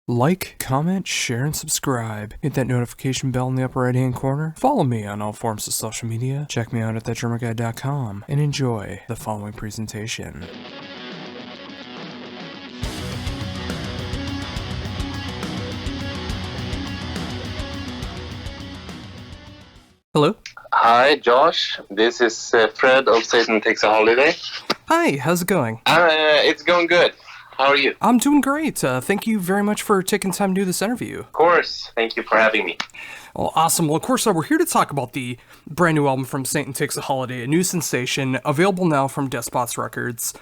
Like, comment, share, and subscribe. Hit that notification bell in the upper right-hand corner. Follow me on all forms of social media. Check me out at thatdrummerguy.com and enjoy the following presentation. Hello? Hi, Josh. This is Fred of Satan Takes a Holiday. Hi, how's it going? It's going good. How are you? I'm doing great. Thank you very much for taking time to do this interview. Of course. Thank you for having me. Well, awesome. Well, of course, we're here to talk about the brand new album from Satan Takes a Holiday, a new sensation, available now from Despotz Records.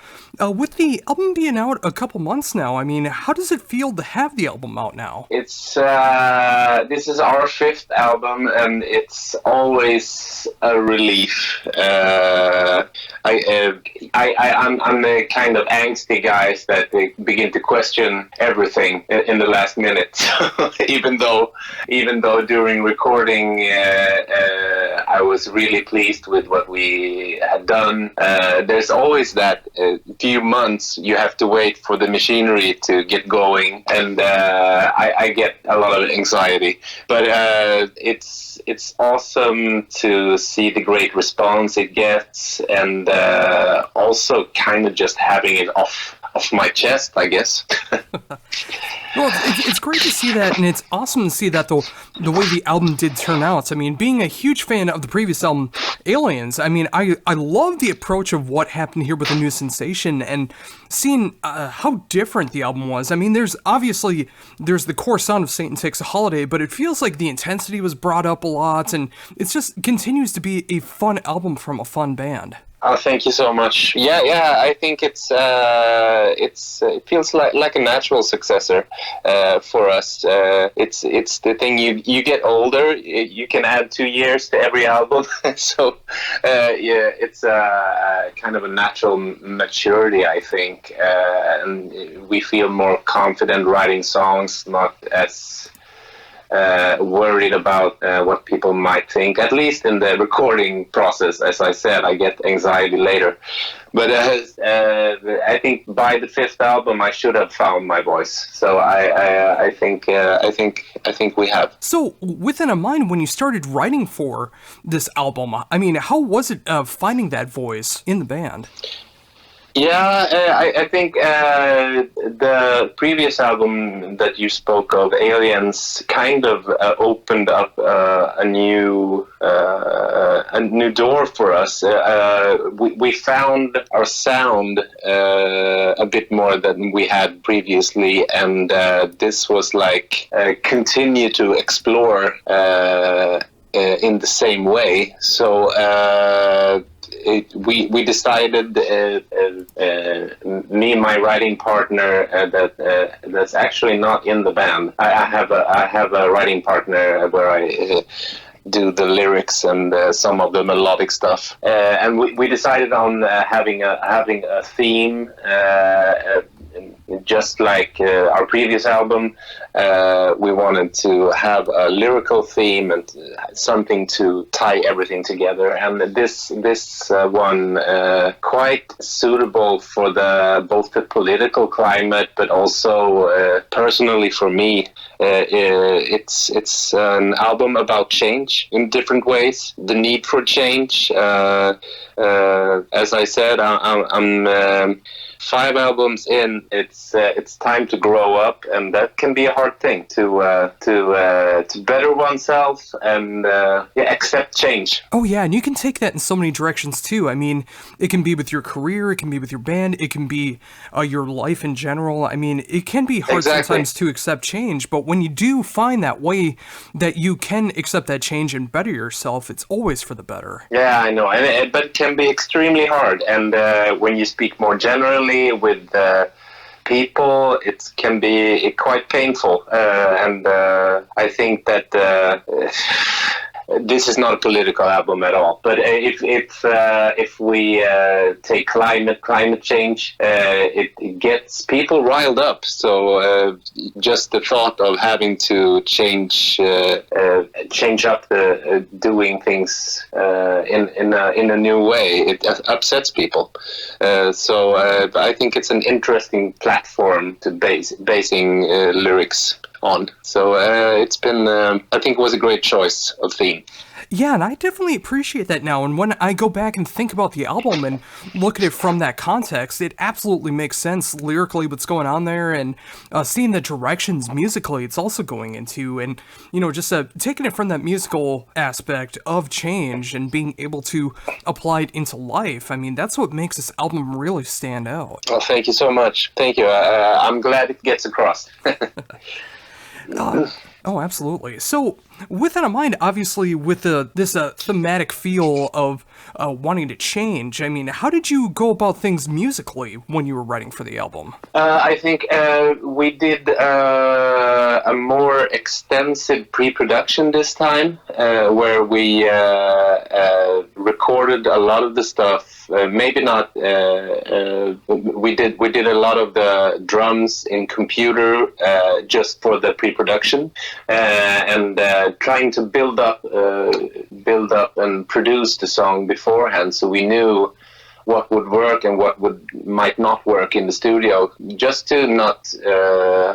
With the album being out a couple months now, I mean, how does it feel to have the album out now? It's this is our fifth album, and it's always a relief. I'm the kind of angsty guys that they begin to question everything in the last minute. even though during recording, I was really pleased with what we had done. There's always that few months you have to wait for the machinery to get going, and I get a lot of anxiety. But it's awesome to see the great response it gets, and also kind of just having it off my chest, I guess. Well, it's great to see that, and it's awesome to see that the way the album did turn out. I mean, being a huge fan of the previous album, Aliens, I mean, I love the approach of what happened here with the new sensation, and seeing how different the album was. I mean, there's the core sound of Satan Takes a Holiday, but it feels like the intensity was brought up a lot, and it just continues to be a fun album from a fun band. Oh, thank you so much. Yeah. I think it feels like a natural successor for us. It's the thing, you get older, you can add 2 years to every album. So it's kind of a natural maturity, I think, and we feel more confident writing songs, not as worried about what people might think, at least in the recording process. As I said, I get anxiety later. But I think by the fifth album, I should have found my voice. So I think we have. So with that in mind, when you started writing for this album, I mean, how was it finding that voice in the band? Yeah, I think the previous album that you spoke of, Aliens, kind of opened up a new door for us. We found our sound a bit more than we had previously, and this was like continue to explore in the same way. So we decided, me and my writing partner, that's actually not in the band. I have a writing partner where I do the lyrics and some of the melodic stuff, and we decided on having a theme. Just like our previous album, we wanted to have a lyrical theme and something to tie everything together. And this one quite suitable for both the political climate, but also personally for me. It's an album about change in different ways, the need for change. As I said, I'm 5 albums in. It's time to grow up, and that can be a hard thing to better oneself and accept change. Oh yeah, and you can take that in so many directions too. I mean, it can be with your career, it can be with your band, it can be your life in general. I mean, it can be hard sometimes to accept change, but when you do find that way that you can accept that change and better yourself, it's always for the better. Yeah, I know, but it can be extremely hard. And when you speak more generally with people, it can be quite painful. And I think that this is not a political album at all. But if we take climate change, it gets people riled up. So just the thought of having to change up the doing things in a new way, it upsets people. So I think it's an interesting platform to basing lyrics on. So it's been, I think it was a great choice of theme. Yeah, and I definitely appreciate that now. And when I go back and think about the album and look at it from that context, it absolutely makes sense lyrically what's going on there, and seeing the directions musically it's also going into, and, you know, just taking it from that musical aspect of change and being able to apply it into life. I mean, that's what makes this album really stand out. Well, thank you so much. Thank you. I'm glad it gets across. Oh, absolutely. So, with that in mind, obviously, with this thematic feel of wanting to change, I mean, how did you go about things musically when you were writing for the album? I think we did a more extensive pre-production this time, where we recorded a lot of the stuff. Maybe not. We did a lot of the drums in computer just for the pre-production, and trying to build up and produce the song beforehand, so we knew what would work and what might not work in the studio, just to not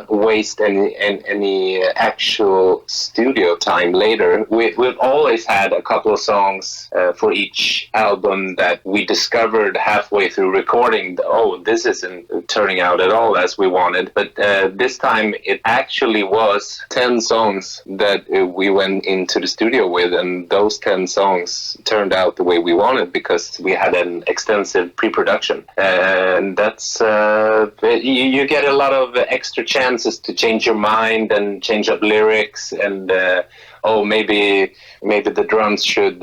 waste any actual studio time later. We've always had a couple of songs for each album that we discovered halfway through recording. Oh, this isn't turning out at all as we wanted. But this time it actually was 10 songs that we went into the studio with, and those 10 songs turned out the way we wanted because we had an extensive pre-production, and that's you get a lot of extra chances to change your mind and change up lyrics, and maybe the drums should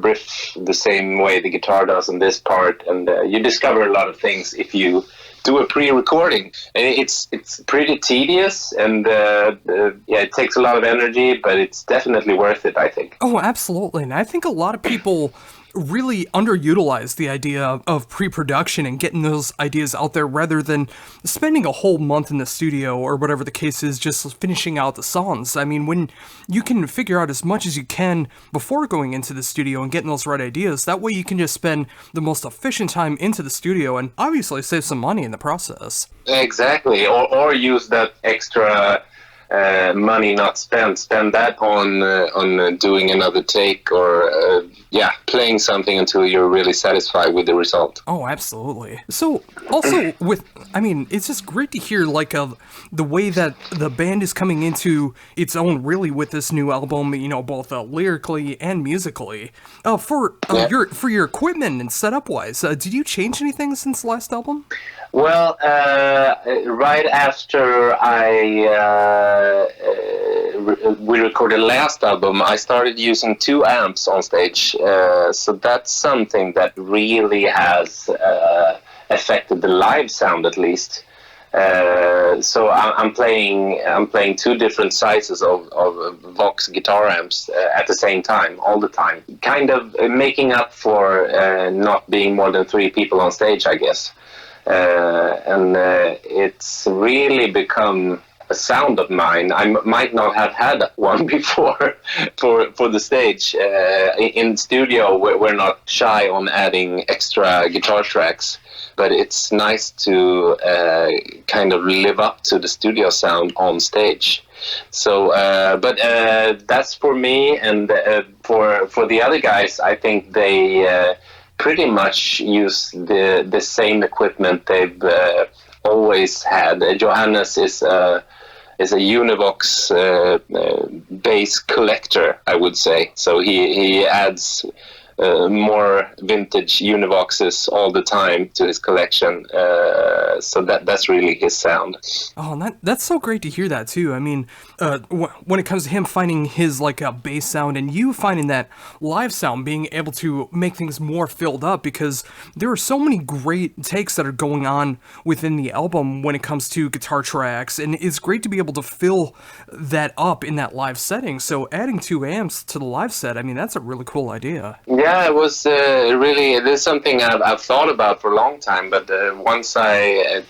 riff the same way the guitar does in this part, and you discover a lot of things if you do a pre-recording. It's pretty tedious, and it takes a lot of energy, but it's definitely worth it, I think. Oh, absolutely. And I think a lot of people really underutilize the idea of pre-production and getting those ideas out there, rather than spending a whole month in the studio or whatever the case is just finishing out the songs. I mean, when you can figure out as much as you can before going into the studio and getting those right ideas, that way you can just spend the most efficient time into the studio and obviously save some money in the process. Exactly, or use that extra money not spend that on doing another take, or playing something until you're really satisfied with the result. Oh, absolutely. So also it's just great to hear the way that the band is coming into its own really with this new album, you know, both lyrically and musically. For your equipment and setup wise, did you change anything since the last album? Well, right after we recorded last album, I started using 2 amps on stage. So that's something that really has affected the live sound, at least. So I'm playing 2 different sizes of Vox guitar amps at the same time, all the time, kind of making up for not being more than 3 people on stage, I guess. And it's really become a sound of mine. I might not have had one before for the stage. In studio, we're not shy on adding extra guitar tracks, but it's nice to kind of live up to the studio sound on stage. So, but that's for me, and for the other guys, I think they pretty much use the same equipment they've always had. Johannes is a Univox bass collector, I would say. So he adds more vintage Univoxes all the time to his collection. So that's really his sound. Oh, and that's so great to hear that too. I mean, when it comes to him finding his like a bass sound, and you finding that live sound, being able to make things more filled up, because there are so many great takes that are going on within the album when it comes to guitar tracks, and it's great to be able to fill that up in that live setting. So adding 2 amps to the live set, I mean, that's a really cool idea. Yeah, it was really, this is something I've thought about for a long time, but once I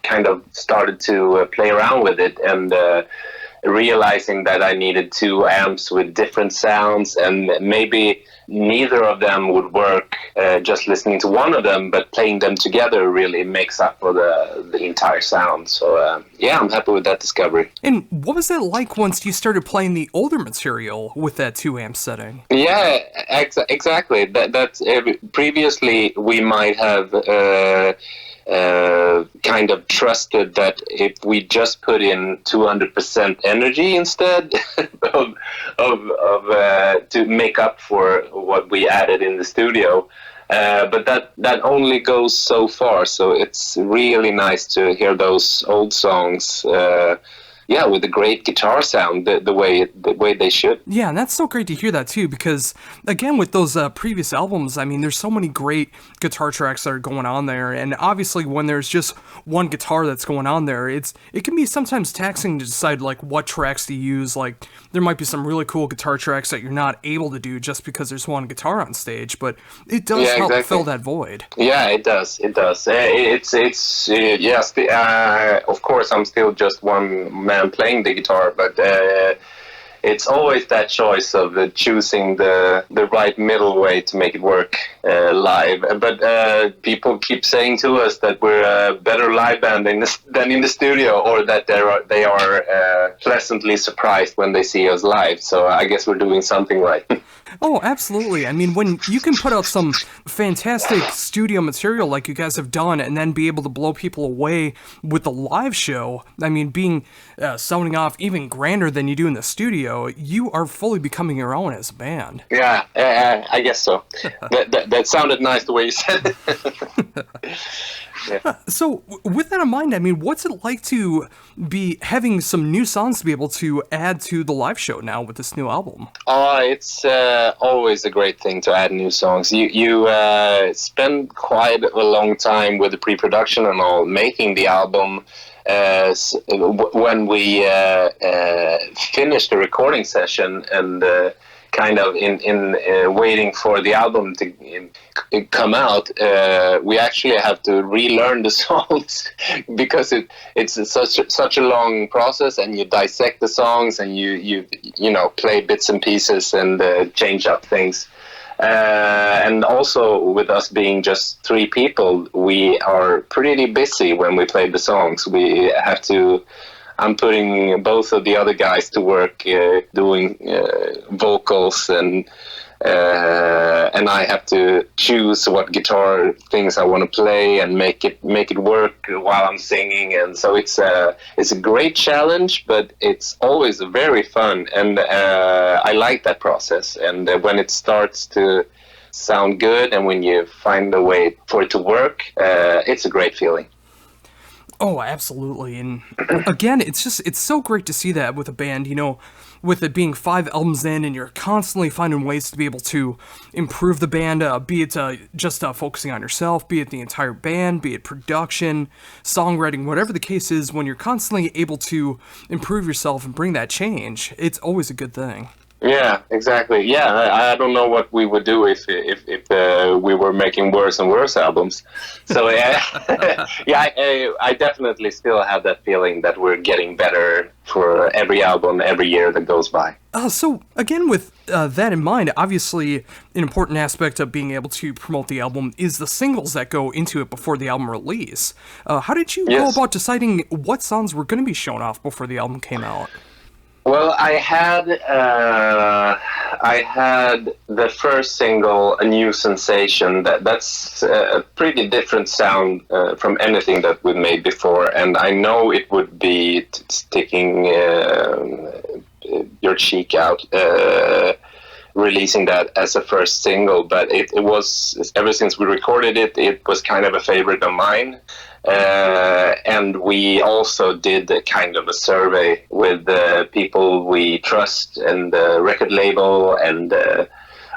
kind of started to play around with it, and realizing that I needed 2 amps with different sounds, and maybe neither of them would work just listening to one of them, but playing them together really makes up for the entire sound. So yeah, I'm happy with that discovery. And what was that like once you started playing the older material with that 2 amp setting? Yeah, exactly. That's previously we might have kind of trusted that if we just put in 200% energy instead of to make up for what we added in the studio, but that only goes so far. So it's really nice to hear those old songs with a great guitar sound, the way they should. Yeah, and that's so great to hear that too, because again, with those previous albums, I mean, there's so many great guitar tracks that are going on there, and obviously when there's just one guitar that's going on there, it can be sometimes taxing to decide like what tracks to use. Like there might be some really cool guitar tracks that you're not able to do just because there's one guitar on stage, but it does help fill that void. Yeah, it does. Yes. Of course, I'm still just one man playing the guitar, but it's always that choice of choosing the right middle way to make it work live. But people keep saying to us that we're a better live band than in the studio, or that they are pleasantly surprised when they see us live. So I guess we're doing something right. Oh, absolutely. I mean, when you can put out some fantastic studio material like you guys have done, and then be able to blow people away with the live show, I mean, being sounding off even grander than you do in the studio, you are fully becoming your own as a band. Yeah, I guess so. that sounded nice the way you said it. Yeah. So, with that in mind, I mean, what's it like to be having some new songs to be able to add to the live show now with this new album? It's always a great thing to add new songs. You spend quite a long time with the pre-production and all, making the album. When we finished the recording session and kind of in waiting for the album to come out, we actually have to relearn the songs because it's such a long process, and you dissect the songs, and you play bits and pieces and change up things. And also, with us being just 3 people, we are pretty busy when we play the songs. We have to. I'm putting both of the other guys to work doing vocals, and I have to choose what guitar things I want to play and make it work while I'm singing. And so it's a great challenge, but it's always very fun, and I like that process. And when it starts to sound good, and when you find a way for it to work, it's a great feeling. Oh, absolutely. And again, it's so great to see that with a band, with it being 5 albums in, and you're constantly finding ways to be able to improve the band, be it just focusing on yourself, be it the entire band, be it production, songwriting, whatever the case is. When you're constantly able to improve yourself and bring that change, it's always a good thing. Yeah, exactly. Yeah, I don't know what we would do if we were making worse and worse albums. So yeah, I definitely still have that feeling that we're getting better for every album, every year that goes by. So again, with that in mind, obviously an important aspect of being able to promote the album is the singles that go into it before the album release. How did you go about deciding what songs were going to be shown off before the album came out? Well, I had the first single, "A New Sensation." That's a pretty different sound from anything that we've made before, and I know it would be sticking your cheek out. releasing that as a first single, but it was, ever since we recorded it, it was kind of a favorite of mine. And we also did a kind of a survey with people we trust and the record label and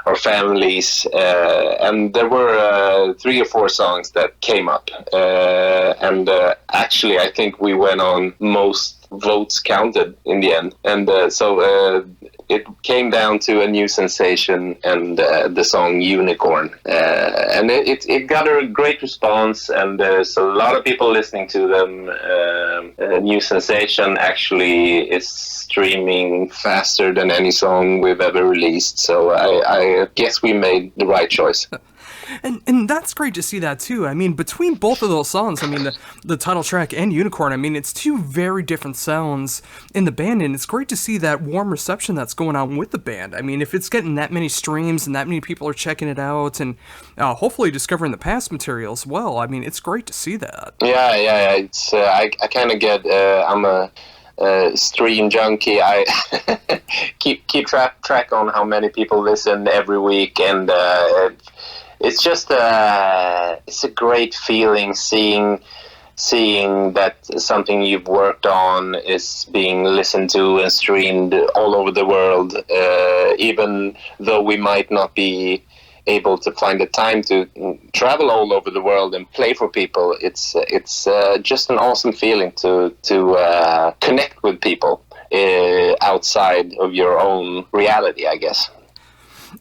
our families, and there were 3 or 4 songs that came up, and actually I think we went on most votes counted in the end, and so it came down to A New Sensation and the song Unicorn, and it got a great response, and there's a lot of people listening to them. A New Sensation actually is streaming faster than any song we've ever released, so I guess we made the right choice. And that's great to see that too. I mean, between both of those songs, I mean, the title track and Unicorn, I mean, it's 2 very different sounds in the band, and it's great to see that warm reception that's going on with the band. I mean, if it's getting that many streams and that many people are checking it out and hopefully discovering the past material as well, I mean, it's great to see that. Yeah. It's I kind of get I'm a stream junkie. I keep track on how many people listen every week, and it's just it's a great feeling seeing that something you've worked on is being listened to and streamed all over the world, even though we might not be able to find the time to travel all over the world and play for people. It's just an awesome feeling to connect with people outside of your own reality, I guess.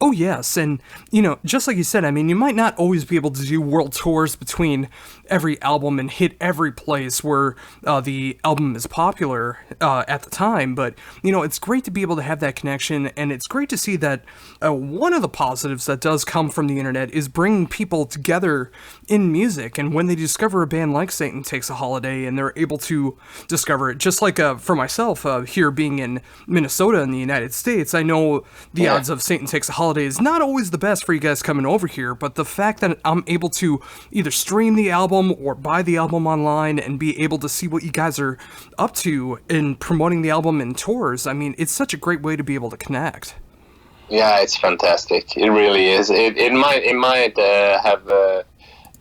Oh, yes, and, you know, just like you said, I mean, you might not always be able to do world tours between every album and hit every place where the album is popular at the time, but, you know, it's great to be able to have that connection, and it's great to see that one of the positives that does come from the internet is bringing people together in music, and when they discover a band like Satan Takes a Holiday, and they're able to discover it, just like for myself, here being in Minnesota in the United States, I know the odds of Satan Takes a Holiday is not always the best for you guys coming over here, but the fact that I'm able to either stream the album or buy the album online and be able to see what you guys are up to in promoting the album in tours, I mean, it's such a great way to be able to connect. Yeah, it's fantastic. It really is. It might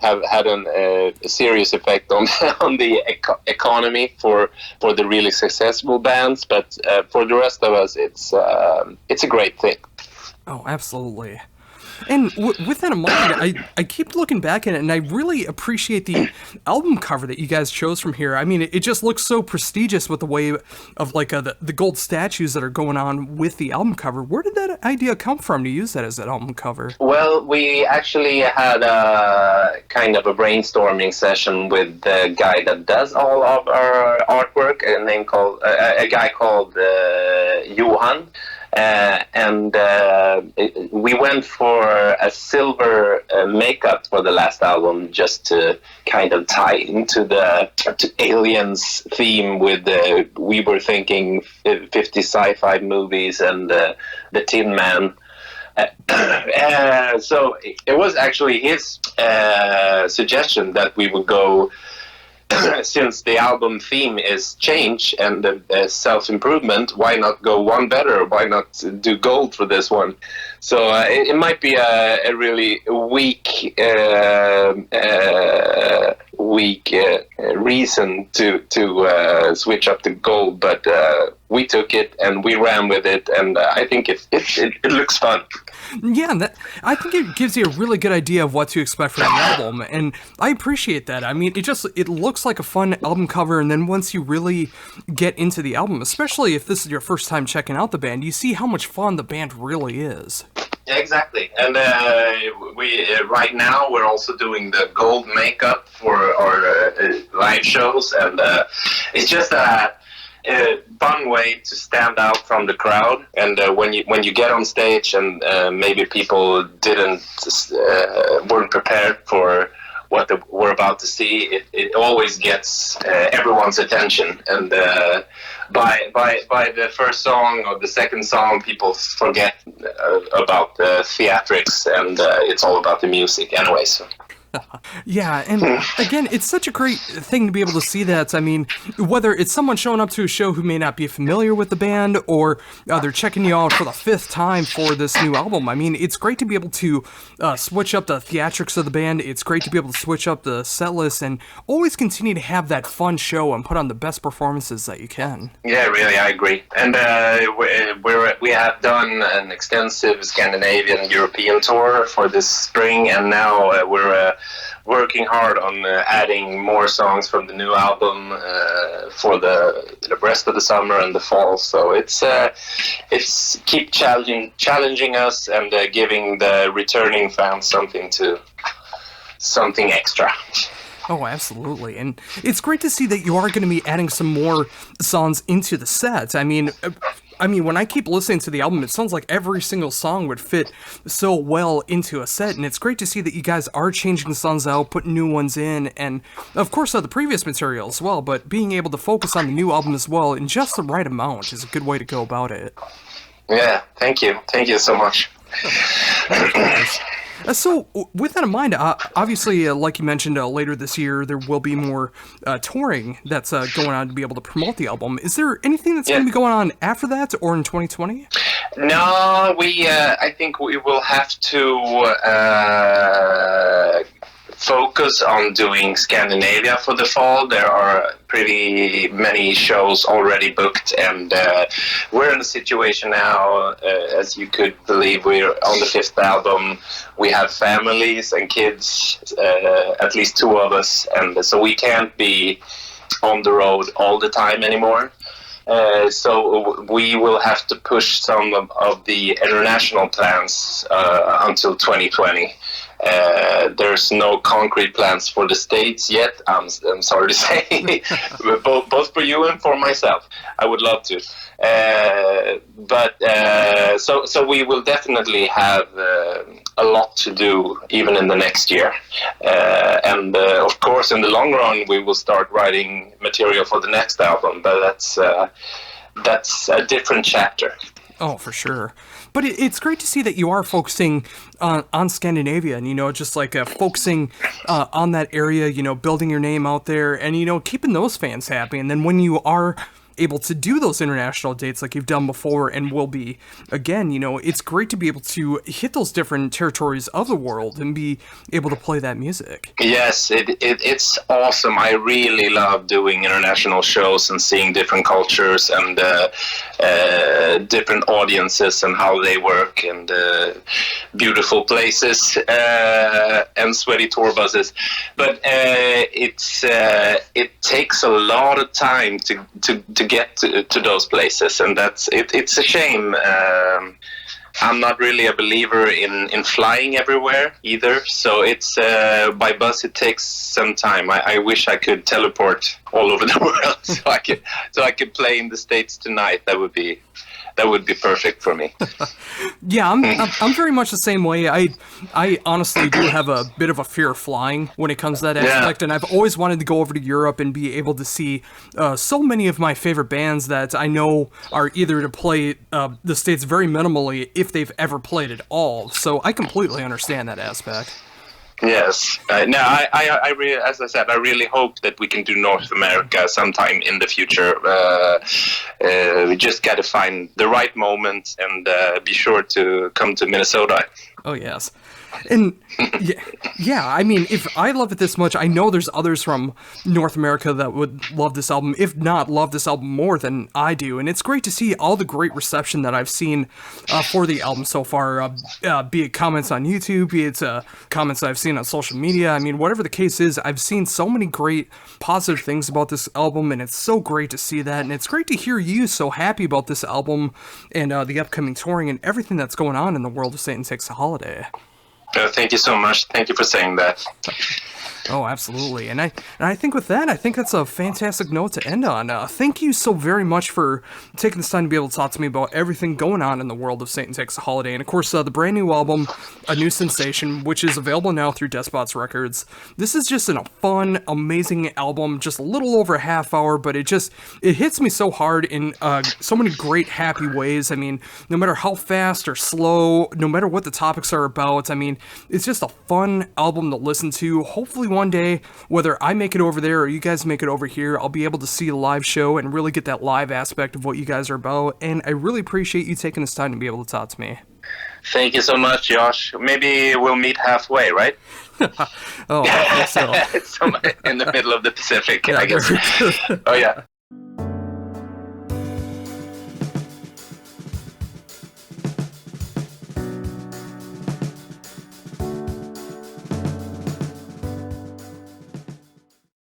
have had a serious effect on the economy for the really successful bands, but for the rest of us, it's a great thing. Oh, absolutely. And with that in mind, I keep looking back at it, and I really appreciate the album cover that you guys chose from here. I mean, it just looks so prestigious with the way of like the gold statues that are going on with the album cover. Where did that idea come from to use that as an album cover? Well, we actually had a kind of a brainstorming session with the guy that does all of our artwork, a guy called Johan. And we went for a silver makeup for the last album, just to kind of tie into the aliens theme with we were thinking 50 sci-fi movies and the Tin Man. So it was actually his suggestion that we would go, since the album theme is change and self-improvement, why not go one better? Why not do gold for this one? So it might be a really weak reason to switch up to gold, but we took it and we ran with it, and I think it looks fun. Yeah, I think it gives you a really good idea of what to expect from the album, and I appreciate that. I mean, it looks like a fun album cover, and then once you really get into the album, especially if this is your first time checking out the band, you see how much fun the band really is. Yeah, exactly. And we right now we're also doing the gold makeup for our live shows, and it's just a fun way to stand out from the crowd. And when you get on stage and maybe people weren't prepared for what we're about to see, it always gets everyone's attention. And by the first song or the second song, people forget about the theatrics, and it's all about the music anyways. Yeah, and again, it's such a great thing to be able to see that. I mean, whether it's someone showing up to a show who may not be familiar with the band, or they're checking you out for the 5th time for this new album. I mean, it's great to be able to switch up the theatrics of the band. It's great to be able to switch up the set list and always continue to have that fun show and put on the best performances that you can. Yeah, really, I agree. And we have done an extensive Scandinavian European tour for this spring, and now we're working hard on adding more songs from the new album for the rest of the summer and the fall. So it's keep challenging us and giving the returning fans something extra. Oh, absolutely. And it's great to see that you are going to be adding some more songs into the set. I mean, when I keep listening to the album, it sounds like every single song would fit so well into a set, and it's great to see that you guys are changing songs out, putting new ones in, and of course the previous material as well, but being able to focus on the new album as well in just the right amount is a good way to go about it. Yeah, thank you. Thank you so much. So, with that in mind, obviously, like you mentioned, later this year, there will be more touring that's going on to be able to promote the album. Is there anything that's going to be going on after that, or in 2020? No, I think we will have to focus on doing Scandinavia for the fall. There are pretty many shows already booked, and we're in a situation now, as you could believe, we're on the 5th album. We have families and kids, at least 2 of us, and so we can't be on the road all the time anymore. So we will have to push some of the international plans until 2020. There's no concrete plans for the States yet, I'm sorry to say, both for you and for myself. I would love to. So we will definitely have a lot to do even in the next year. And of course, in the long run, we will start writing material for the next album, but that's a different chapter. Oh, for sure. But it's great to see that you are focusing on Scandinavia and, just like focusing on that area, building your name out there and, keeping those fans happy. And then when you are able to do those international dates like you've done before and will be again, it's great to be able to hit those different territories of the world and be able to play that music. Yes, it's awesome. I really love doing international shows and seeing different cultures and different audiences and how they work, and beautiful places and sweaty tour buses. But it takes a lot of time to get to those places, and it's a shame. I'm not really a believer in flying everywhere either, so it's by bus it takes some time. I wish I could teleport all over the world so I could play in the States tonight. That would be perfect for me. Yeah, I'm very much the same way. I honestly do have a bit of a fear of flying when it comes to that aspect, and I've always wanted to go over to Europe and be able to see so many of my favorite bands that I know are either to play the States very minimally if they've ever played at all. So I completely understand that aspect. Yes. No, I really, as I said, I really hope that we can do North America sometime in the future. We just got to find the right moment and be sure to come to Minnesota. Oh, yes. And yeah, I mean, if I love it this much, I know there's others from North America that would love this album, if not love this album more than I do. And it's great to see all the great reception that I've seen for the album so far, be it comments on YouTube, be it comments that I've seen on social media. I mean, whatever the case is, I've seen so many great positive things about this album, and it's so great to see that. And it's great to hear you so happy about this album and the upcoming touring and everything that's going on in the world of Satan Takes a Holiday. Thank you so much. Thank you for saying that. Oh, absolutely. And I think with that, I think that's a fantastic note to end on. Thank you so very much for taking this time to be able to talk to me about everything going on in the world of Satan Takes a Holiday. And of course, the brand new album, A New Sensation, which is available now through Despotz Records. This is just a fun, amazing album, just a little over a half hour, but it hits me so hard in so many great, happy ways. I mean, no matter how fast or slow, no matter what the topics are about, I mean, it's just a fun album to listen to. Hopefully one day, whether I make it over there or you guys make it over here, I'll be able to see a live show and really get that live aspect of what you guys are about. And I really appreciate you taking this time to be able to talk to me. Thank you so much, Josh. Maybe we'll meet halfway, right? Oh, I think so. Somewhere in the middle of the Pacific, I guess. Oh, yeah.